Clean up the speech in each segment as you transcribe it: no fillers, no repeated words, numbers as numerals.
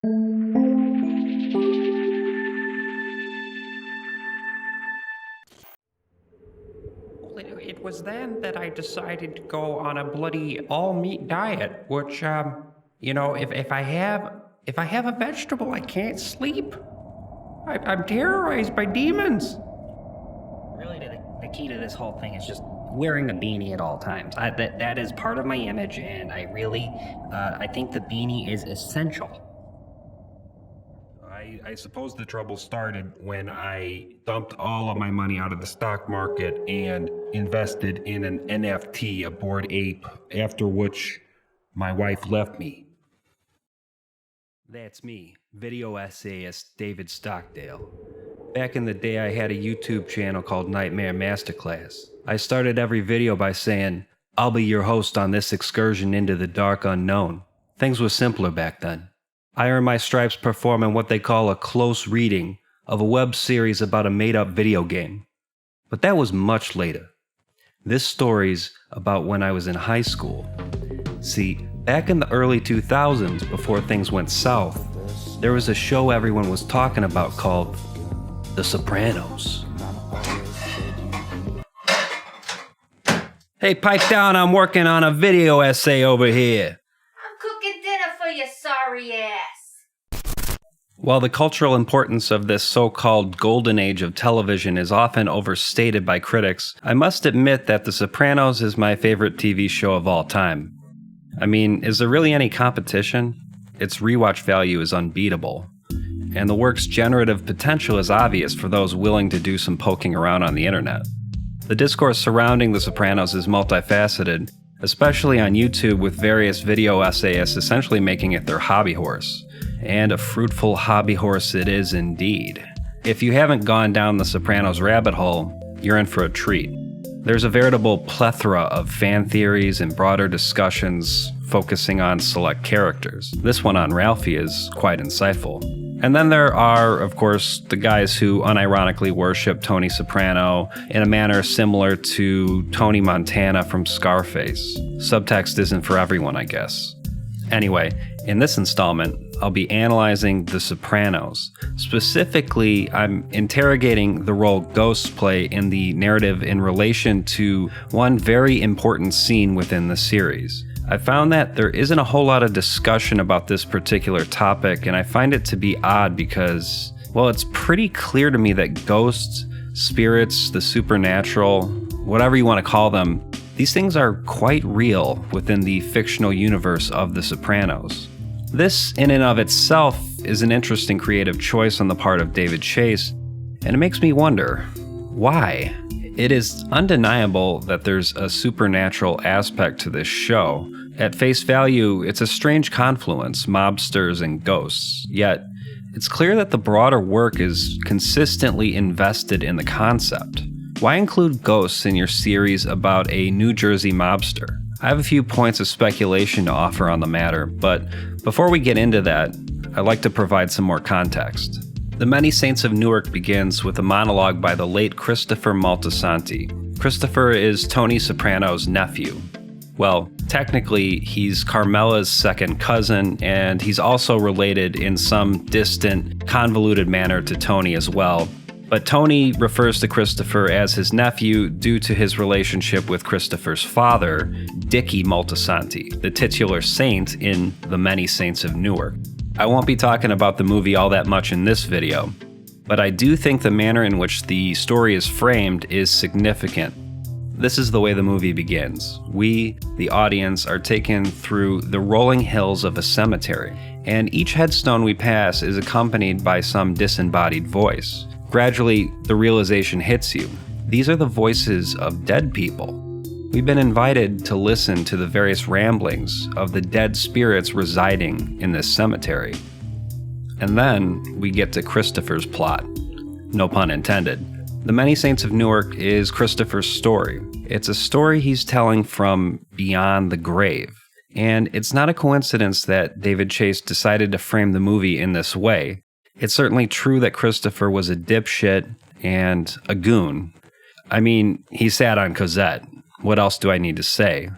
It was then that I decided to go on a bloody all-meat diet, which, if I have a vegetable, I can't sleep. I'm terrorized by demons. Really, the key to this whole thing is just wearing a beanie at all times. That is part of my image, and I think the beanie is essential. I suppose the trouble started when I dumped all of my money out of the stock market and invested in an NFT, a Bored Ape, after which my wife left me. That's me, video essayist David Stockdale. Back in the day, I had a YouTube channel called Nightmare Masterclass. I started every video by saying, "I'll be your host on this excursion into the dark unknown." Things were simpler back then. I earned my stripes performing what they call a close reading of a web series about a made-up video game. But that was much later. This story's about when I was in high school. See, back in the early 2000s, before things went south, there was a show everyone was talking about called The Sopranos. Hey, pipe down, I'm working on a video essay over here. I'm cooking dinner for your sorry ass. While the cultural importance of this so-called golden age of television is often overstated by critics, I must admit that The Sopranos is my favorite TV show of all time. I mean, is there really any competition? Its rewatch value is unbeatable, and the work's generative potential is obvious for those willing to do some poking around on the internet. The discourse surrounding The Sopranos is multifaceted, especially on YouTube, with various video essayists essentially making it their hobby horse. And a fruitful hobby horse it is indeed. If you haven't gone down the Sopranos rabbit hole, you're in for a treat. There's a veritable plethora of fan theories and broader discussions focusing on select characters. This one on Ralphie is quite insightful. And then there are, of course, the guys who unironically worship Tony Soprano in a manner similar to Tony Montana from Scarface. Subtext isn't for everyone, I guess. Anyway, in this installment, I'll be analyzing The Sopranos. Specifically, I'm interrogating the role ghosts play in the narrative in relation to one very important scene within the series. I found that there isn't a whole lot of discussion about this particular topic, and I find it to be odd because, well, it's pretty clear to me that ghosts, spirits, the supernatural, whatever you want to call them, these things are quite real within the fictional universe of The Sopranos. This, in and of itself, is an interesting creative choice on the part of David Chase, and it makes me wonder, why? It is undeniable that there's a supernatural aspect to this show. At face value, it's a strange confluence, mobsters and ghosts, yet it's clear that the broader work is consistently invested in the concept. Why include ghosts in your series about a New Jersey mobster? I have a few points of speculation to offer on the matter, but before we get into that, I'd like to provide some more context. The Many Saints of Newark begins with a monologue by the late Christopher Moltisanti. Christopher is Tony Soprano's nephew. Well, technically, he's Carmela's second cousin, and he's also related in some distant, convoluted manner to Tony as well. But Tony refers to Christopher as his nephew due to his relationship with Christopher's father, Dickie Moltisanti, the titular saint in The Many Saints of Newark. I won't be talking about the movie all that much in this video, but I do think the manner in which the story is framed is significant. This is the way the movie begins. We, the audience, are taken through the rolling hills of a cemetery, and each headstone we pass is accompanied by some disembodied voice. Gradually, the realization hits you. These are the voices of dead people. We've been invited to listen to the various ramblings of the dead spirits residing in this cemetery. And then we get to Christopher's plot. No pun intended. The Many Saints of Newark is Christopher's story. It's a story he's telling from beyond the grave. And it's not a coincidence that David Chase decided to frame the movie in this way. It's certainly true that Christopher was a dipshit and a goon. I mean, he sat on Cosette. What else do I need to say?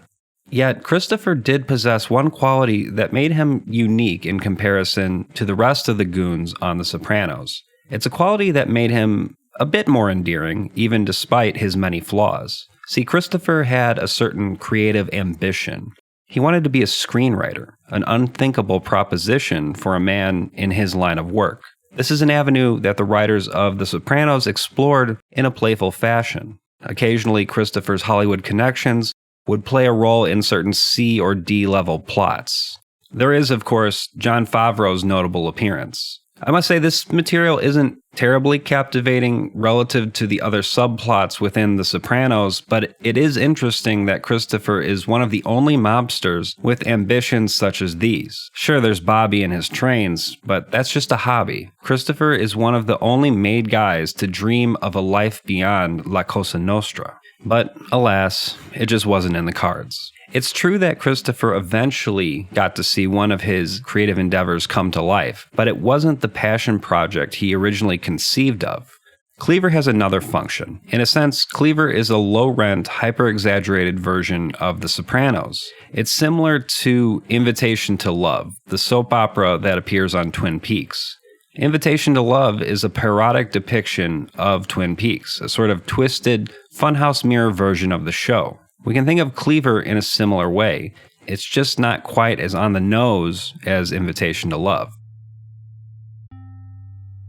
Yet, Christopher did possess one quality that made him unique in comparison to the rest of the goons on The Sopranos. It's a quality that made him a bit more endearing, even despite his many flaws. See, Christopher had a certain creative ambition. He wanted to be a screenwriter, an unthinkable proposition for a man in his line of work. This is an avenue that the writers of The Sopranos explored in a playful fashion. Occasionally, Christopher's Hollywood connections would play a role in certain C or D level plots. There is, of course, Jon Favreau's notable appearance. I must say this material isn't terribly captivating relative to the other subplots within The Sopranos, but it is interesting that Christopher is one of the only mobsters with ambitions such as these. Sure, there's Bobby and his trains, but that's just a hobby. Christopher is one of the only made guys to dream of a life beyond La Cosa Nostra. But alas, it just wasn't in the cards. It's true that Christopher eventually got to see one of his creative endeavors come to life, but it wasn't the passion project he originally conceived of. Cleaver has another function. In a sense, Cleaver is a low-rent, hyper-exaggerated version of The Sopranos. It's similar to Invitation to Love, the soap opera that appears on Twin Peaks. Invitation to Love is a parodic depiction of Twin Peaks, a sort of twisted, funhouse mirror version of the show. We can think of Cleaver in a similar way. It's just not quite as on the nose as Invitation to Love.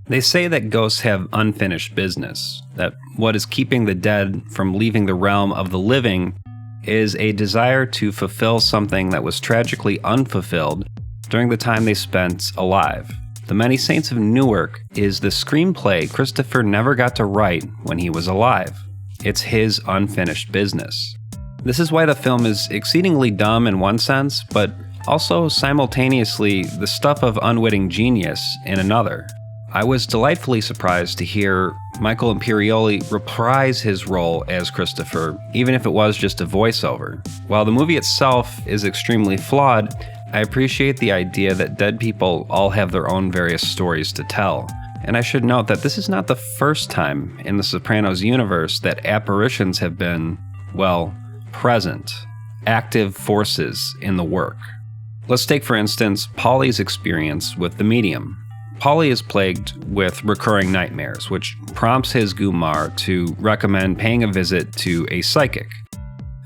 They say that ghosts have unfinished business, that what is keeping the dead from leaving the realm of the living is a desire to fulfill something that was tragically unfulfilled during the time they spent alive. The Many Saints of Newark is the screenplay Christopher never got to write when he was alive. It's his unfinished business. This is why the film is exceedingly dumb in one sense, but also simultaneously the stuff of unwitting genius in another. I was delightfully surprised to hear Michael Imperioli reprise his role as Christopher, even if it was just a voiceover. While the movie itself is extremely flawed, I appreciate the idea that dead people all have their own various stories to tell. And I should note that this is not the first time in the Sopranos universe that apparitions have been, well, present, active forces in the work. Let's take, for instance, Paulie's experience with the medium. Paulie is plagued with recurring nightmares, which prompts his Gumar to recommend paying a visit to a psychic.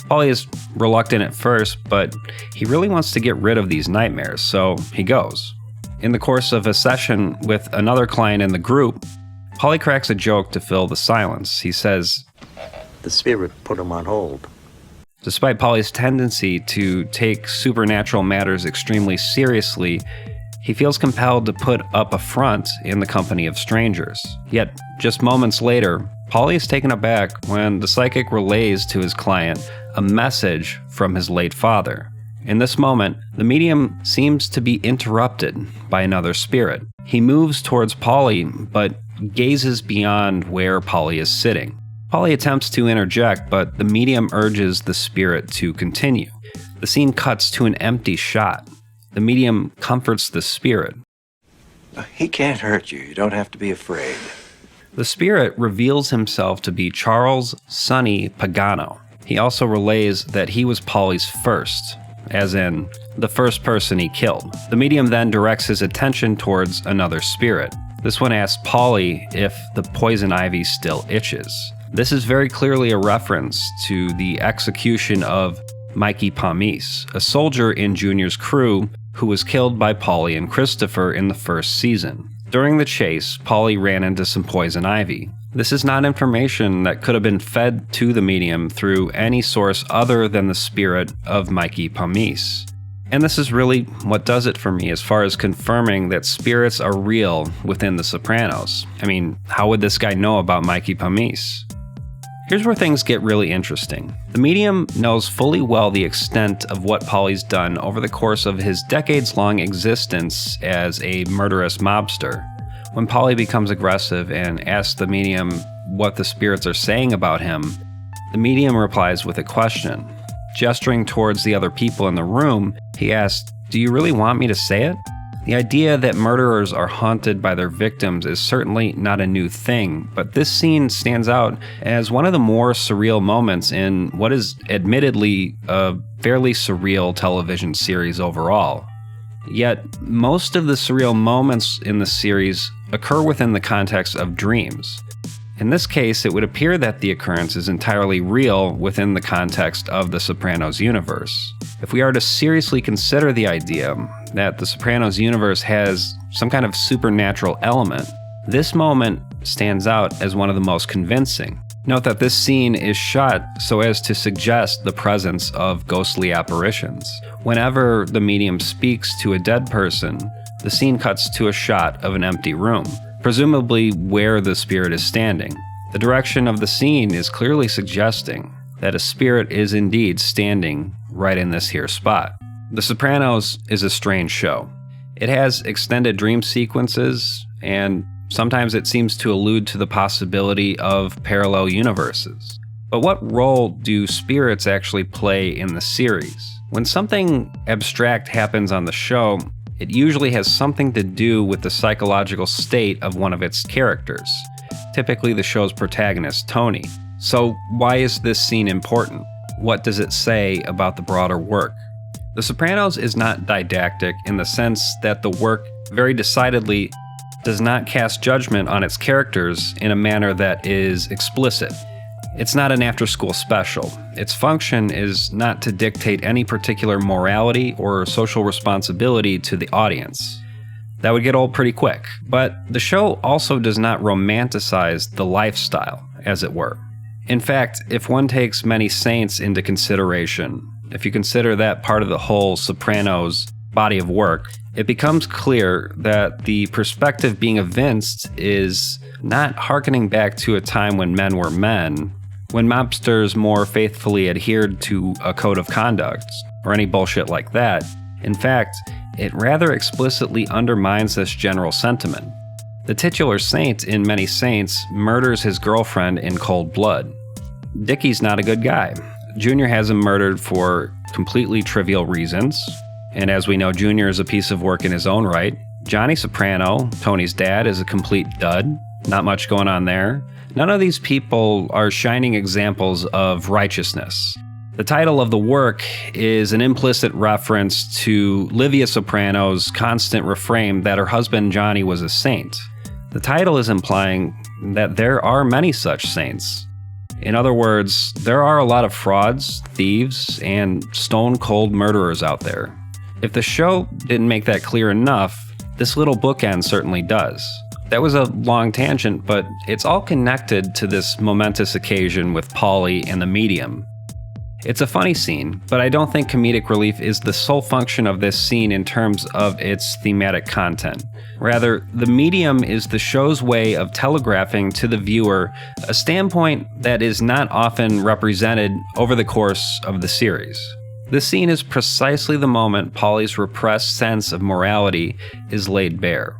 Paulie is reluctant at first, but he really wants to get rid of these nightmares, so he goes. In the course of a session with another client in the group, Paulie cracks a joke to fill the silence. He says, "The spirit put him on hold." Despite Paulie's tendency to take supernatural matters extremely seriously, he feels compelled to put up a front in the company of strangers. Yet, just moments later, Paulie is taken aback when the psychic relays to his client a message from his late father. In this moment, the medium seems to be interrupted by another spirit. He moves towards Paulie, but gazes beyond where Paulie is sitting. Paulie attempts to interject, but the medium urges the spirit to continue. The scene cuts to an empty shot. The medium comforts the spirit. "He can't hurt you. You don't have to be afraid." The spirit reveals himself to be Charles Sonny Pagano. He also relays that he was Paulie's first, as in the first person he killed. The medium then directs his attention towards another spirit. This one asks Paulie if the poison ivy still itches. This is very clearly a reference to the execution of Mikey Pamis, a soldier in Junior's crew who was killed by Paulie and Christopher in the first season. During the chase, Paulie ran into some poison ivy. This is not information that could have been fed to the medium through any source other than the spirit of Mikey Pamis. And this is really what does it for me as far as confirming that spirits are real within The Sopranos. I mean, how would this guy know about Mikey Pamis? Here's where things get really interesting. The medium knows fully well the extent of what Paulie's done over the course of his decades-long existence as a murderous mobster. When Paulie becomes aggressive and asks the medium what the spirits are saying about him, the medium replies with a question. Gesturing towards the other people in the room, he asks, "Do you really want me to say it?" The idea that murderers are haunted by their victims is certainly not a new thing, but this scene stands out as one of the more surreal moments in what is admittedly a fairly surreal television series overall. Yet, most of the surreal moments in the series occur within the context of dreams. In this case, it would appear that the occurrence is entirely real within the context of the Sopranos universe. If we are to seriously consider the idea that the Sopranos universe has some kind of supernatural element, this moment stands out as one of the most convincing. Note that this scene is shot so as to suggest the presence of ghostly apparitions. Whenever the medium speaks to a dead person, the scene cuts to a shot of an empty room, presumably where the spirit is standing. The direction of the scene is clearly suggesting that a spirit is indeed standing right in this here spot. The Sopranos is a strange show. It has extended dream sequences, and sometimes it seems to allude to the possibility of parallel universes. But what role do spirits actually play in the series? When something abstract happens on the show, it usually has something to do with the psychological state of one of its characters, typically the show's protagonist, Tony. So why is this scene important? What does it say about the broader work? The Sopranos is not didactic in the sense that the work very decidedly does not cast judgment on its characters in a manner that is explicit. It's not an after-school special. Its function is not to dictate any particular morality or social responsibility to the audience. That would get old pretty quick. But the show also does not romanticize the lifestyle, as it were. In fact, if one takes Many Saints into consideration, if you consider that part of the whole Sopranos body of work, it becomes clear that the perspective being evinced is not hearkening back to a time when men were men, when mobsters more faithfully adhered to a code of conduct, or any bullshit like that. In fact, it rather explicitly undermines this general sentiment. The titular saint in Many Saints murders his girlfriend in cold blood. Dickie's not a good guy. Junior has him murdered for completely trivial reasons, and as we know, Junior is a piece of work in his own right. Johnny Soprano, Tony's dad, is a complete dud. Not much going on there. None of these people are shining examples of righteousness. The title of the work is an implicit reference to Livia Soprano's constant refrain that her husband Johnny was a saint. The title is implying that there are many such saints. In other words, there are a lot of frauds, thieves, and stone-cold murderers out there. If the show didn't make that clear enough, this little bookend certainly does. That was a long tangent, but it's all connected to this momentous occasion with Paulie and the medium. It's a funny scene, but I don't think comedic relief is the sole function of this scene in terms of its thematic content. Rather, the medium is the show's way of telegraphing to the viewer a standpoint that is not often represented over the course of the series. This scene is precisely the moment Paulie's repressed sense of morality is laid bare.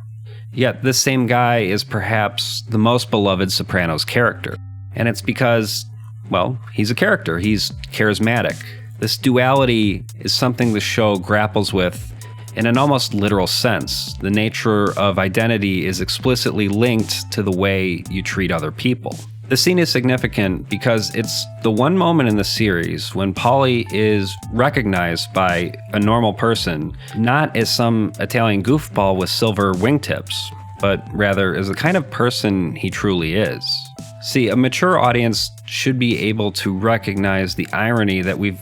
Yet this same guy is perhaps the most beloved Sopranos character. And it's because, well, he's a character. He's charismatic. This duality is something the show grapples with in an almost literal sense. The nature of identity is explicitly linked to the way you treat other people. The scene is significant because it's the one moment in the series when Paulie is recognized by a normal person, not as some Italian goofball with silver wingtips, but rather as the kind of person he truly is. See, a mature audience should be able to recognize the irony that we've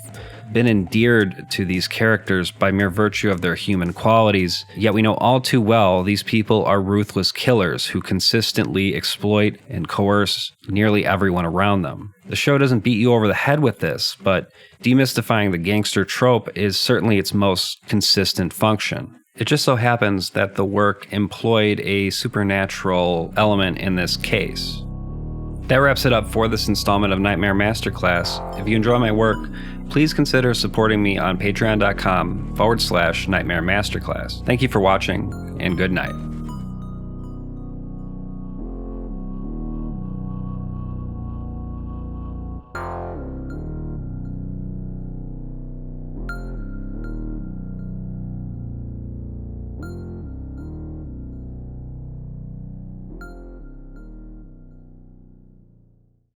been endeared to these characters by mere virtue of their human qualities, yet we know all too well these people are ruthless killers who consistently exploit and coerce nearly everyone around them. The show doesn't beat you over the head with this, but demystifying the gangster trope is certainly its most consistent function. It just so happens that the work employed a supernatural element in this case. That wraps it up for this installment of Nightmare Masterclass. If you enjoy my work, please consider supporting me on patreon.com/Nightmare Masterclass. Thank you for watching, and good night.